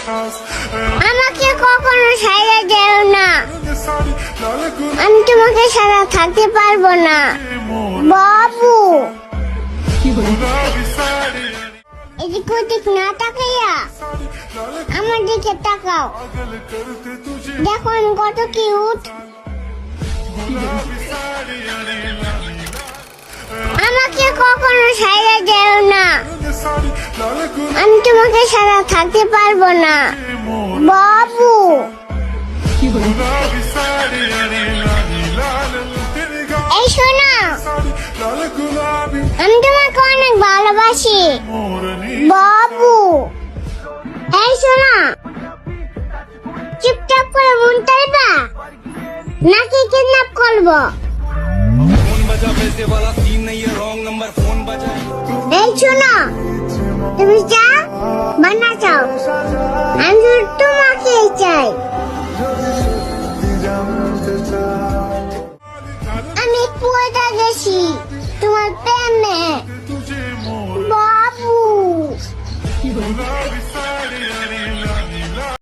আমাকে কখনো ছাইড়া যেও না, আমি তোমাকে ছাড়া থাকতে পারবো না বাবু। এদিক ওদিক না তাকাইয়া আমার দিকে তাকাও, দেখো আমি কত কিউট। আমাকে কখনো ছাইড়া যেও না, আমি তোমাকে ছাড়া থাকতে পারবো না বাবু। এই শোনো, আমি তোমাকে অনেক ভালোবাসি বাবু। এই শোনো, চুপচাপ করে মন চাইবা নাকি কিডন্যাপ করবো? এই শোনো, তুমি যা বানা চাও, আমি শুধু তোমাকেই চাই। আমি পড়ে গেছি তোমার প্রেমে।